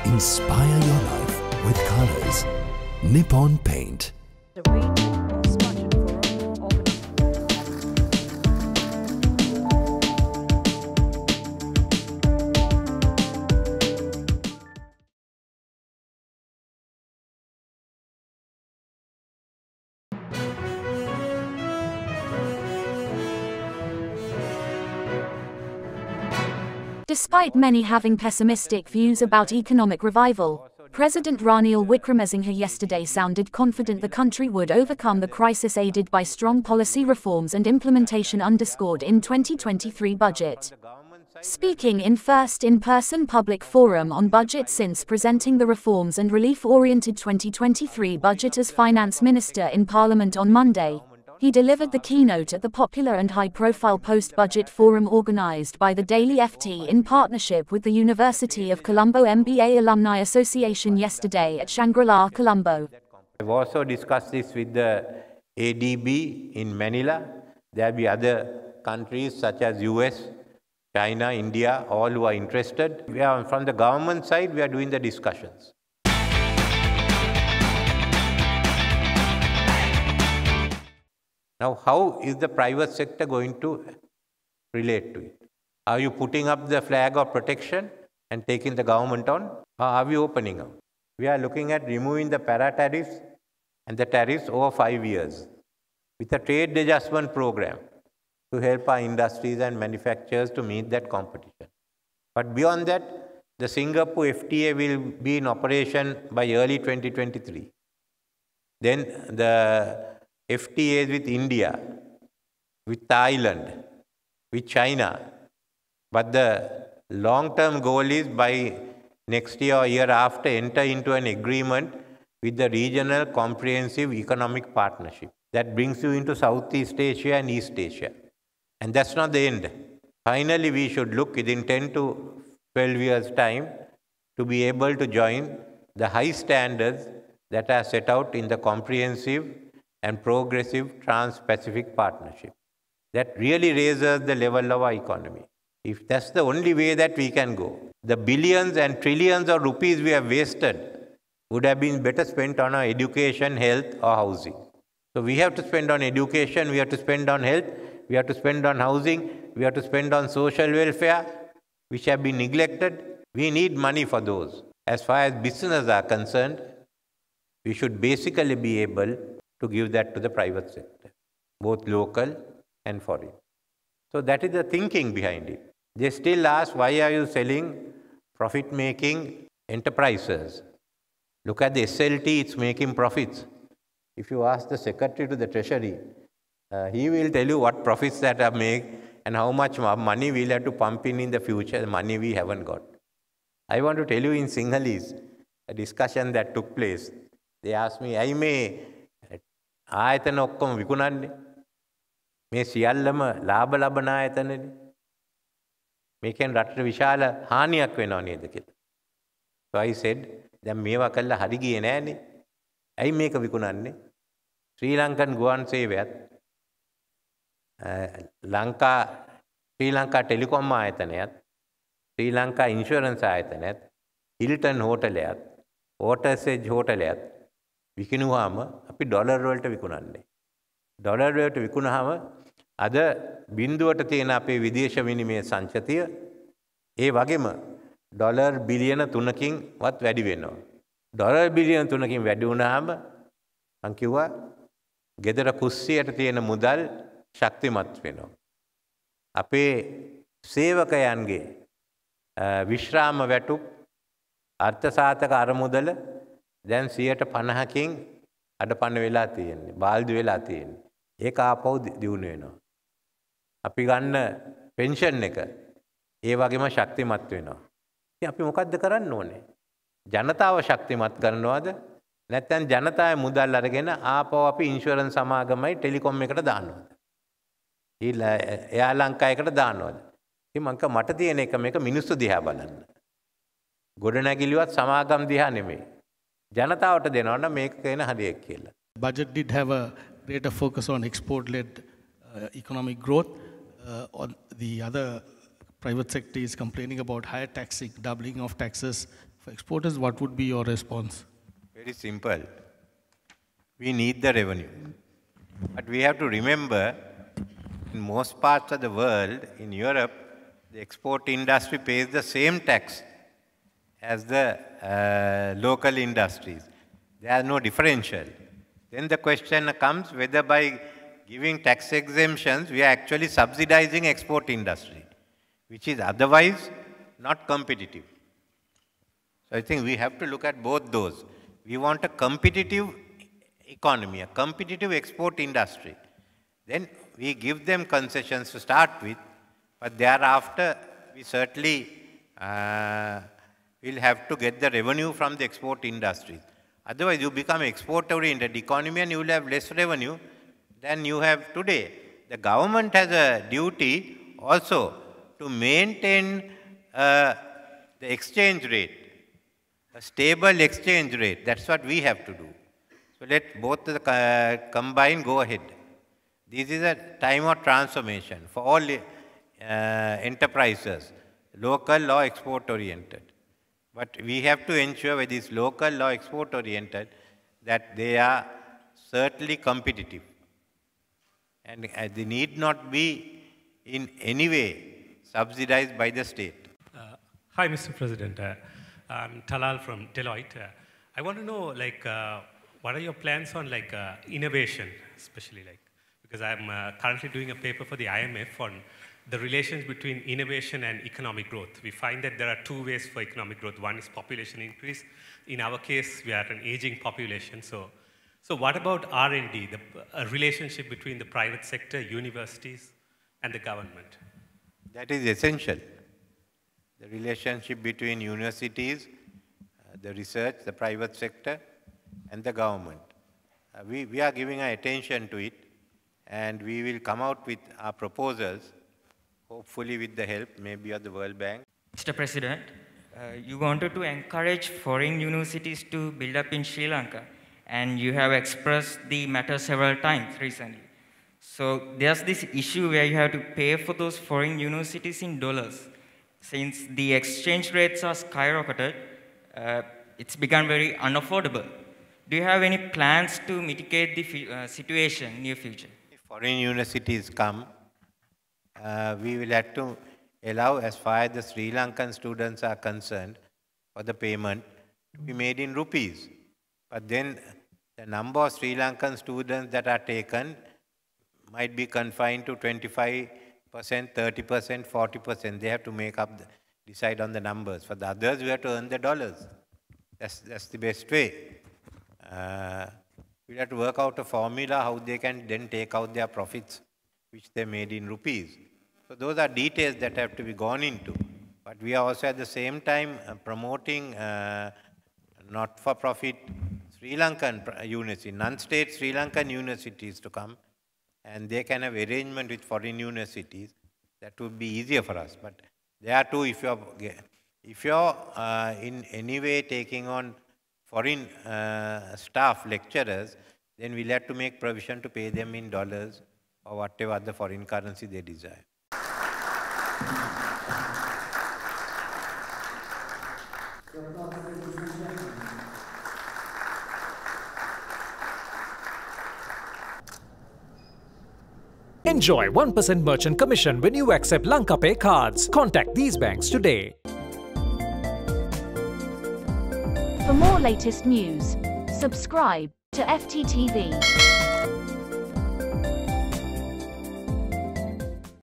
Inspire your life with colors. Nippon Paint. Despite many having pessimistic views about economic revival, President Ranil Wickremesinghe yesterday sounded confident the country would overcome the crisis aided by strong policy reforms and implementation underscored in 2023 budget. Speaking in first in-person public forum on budget since presenting the reforms and relief-oriented 2023 budget as finance minister in Parliament on Monday, he delivered the keynote at the popular and high-profile post-budget forum organized by the Daily FT in partnership with the University of Colombo MBA Alumni Association yesterday at Shangri-La, Colombo. I've also discussed this with the ADB in Manila. There will be other countries such as US, China, India, all who are interested. From the government side, we are doing the discussions. Now, how is the private sector going to relate to it? Are you putting up the flag of protection and taking the government on? Or are we opening up? We are looking at removing the para-tariffs and the tariffs over 5 years with a trade adjustment program to help our industries and manufacturers to meet that competition. But beyond that, the Singapore FTA will be in operation by early 2023. Then the FTAs with India, with Thailand, with China. But the long-term goal is by next year or year after, enter into an agreement with the regional comprehensive economic partnership that brings you into Southeast Asia and East Asia. And that's not the end. Finally, we should look within 10 to 12 years' time to be able to join the high standards that are set out in the comprehensive and progressive Trans-Pacific Partnership that really raises the level of our economy. If that's the only way that we can go, the billions and trillions of rupees we have wasted would have been better spent on our education, health, or housing. So we have to spend on education, we have to spend on health, we have to spend on housing, we have to spend on social welfare, which have been neglected. We need money for those. As far as businesses are concerned, we should basically be able to give that to the private sector, both local and foreign. So that is the thinking behind it. They still ask, why are you selling profit-making enterprises? Look at the SLT, it's making profits. If you ask the Secretary to the Treasury, he will tell you what profits that are made and how much money we'll have to pump in the future, the money we haven't got. I want to tell you in Sinhalese, a discussion that took place. They asked me, I may ආයතන ඔක්කොම විකුණන්නේ මේ සියල්ලම ලාභ ලබන ආයතනනේ මේකෙන් රටට විශාල හානියක් වෙනව නේද කියලා. So I said දැන් මේවා කළා හරි ගියේ නෑනේ. ඇයි මේක විකුණන්නේ? ශ්‍රී ලංකන් ගුවන් සේවයත් ශ්‍රී ලංකා ටෙලිකොම් ආයතනයත් ශ්‍රී ලංකා ඉන්ෂුරන්ස් ආයතනයත් හිල්ටන් හෝටලයත් වෝටර්සෙජ් හෝටලයත් විකිනුවාම අපි ඩොලර් වලට විකුණන්නේ. ඩොලර් වලට විකුණාම අද බිඳුවට තියෙන අපේ විදේශ විනිමය සංචතිය ඒ වගේම ඩොලර් බිලියන 3කින් වත් වැඩි වෙනවා. ඩොලර් බිලියන 3කින් වැඩි වුණාම මං කිව්වා ගෙදර කුස්සියට තියෙන මුදල් ශක්තිමත් වෙනවා. අපේ සේවකයන්ගේ විශ්‍රාම වැටුප් අර්ථසාධක අරමුදල දැන් 50%කින් අඩපණ වෙලා තියෙන්නේ. බාල්දු වෙලා තියෙන්නේ. ඒක ආපහු දියුණු වෙනවා. අපි ගන්න පෙන්ෂන් එක ඒ වගේම ශක්තිමත් වෙනවා. ඉතින් අපි මොකද්ද කරන්න ඕනේ? ජනතාව ශක්තිමත් කරනවද? නැත්නම් ජනතාවේ මුදල් අරගෙන ආපහු අපි ඉන්ෂුරන්ස් සමාගමයි ටෙලිකොම් එකට දානවද? එයා ලංකාවයකට දානවද? ඉතින් මට තියෙන එක මේක මිනිස්සු දිහා බලන්න. ගොඩනැගිලිවත් සමාගම් දිහා නෙමෙයි. ජනතාවට දෙනවනම් මේක කියන හරියක් කියලා. Budget did have a greater focus on export-led economic growth. On the other private sector is complaining about higher taxing, doubling of taxes For exporters, what would be your response? Very simple. We need the revenue. But we have to remember, in most parts of the world, in Europe, the export industry pays the same tax as the local industries. There are no differential. Then the question comes whether by giving tax exemptions, we are actually subsidizing export industry, which is otherwise not competitive. So I think we have to look at both those. We want a competitive economy, a competitive export industry. Then we give them concessions to start with, but thereafter we certainly will have to get the revenue from the export industries. Otherwise you become export-oriented economy and you will have less revenue than you have today. The government has a duty also to maintain the exchange rate, a stable exchange rate. That's what we have to do. So let both combine go ahead. This is a time of transformation for all enterprises, local or export-oriented. But we have to ensure with this local or export-oriented that they are certainly competitive. And they need not be in any way subsidized by the state. Hi, Mr. President. I'm Talal from Deloitte. I want to know, what are your plans on innovation, especially because I'm currently doing a paper for the IMF on the relations between innovation and economic growth. We find that there are two ways for economic growth. One is population increase. In our case, we are an aging population. So what about R&D, the relationship between the private sector, universities, and the government? That is essential. The relationship between universities, the research, the private sector, and the government. We are giving our attention to it, and we will come out with our proposals, hopefully with the help maybe of the World Bank. Mr. President, you wanted to encourage foreign universities to build up in Sri Lanka, and you have expressed the matter several times recently. So there's this issue where you have to pay for those foreign universities in dollars. Since the exchange rates are skyrocketed, it's become very unaffordable. Do you have any plans to mitigate the situation in the near future? If foreign universities come, we will have to allow, as far as the Sri Lankan students are concerned, for the payment to be made in rupees. But then the number of Sri Lankan students that are taken might be confined to 25%, 30%, 40%. They have to make up, decide on the numbers. For the others, we have to earn the dollars. That's the best way. We'll have to work out a formula how they can then take out their profits, which they made in rupees. So those are details that have to be gone into. But we are also at the same time promoting not-for-profit Sri Lankan universities, non-state Sri Lankan universities to come, and they can have arrangement with foreign universities. That would be easier for us. But there are two, if you're in any way taking on foreign staff, lecturers, then we'll have to make provision to pay them in dollars or whatever other foreign currency they desire. Enjoy 1% merchant commission when you accept Lanka Pay cards. Contact these banks today. For more latest news, subscribe to FTTV.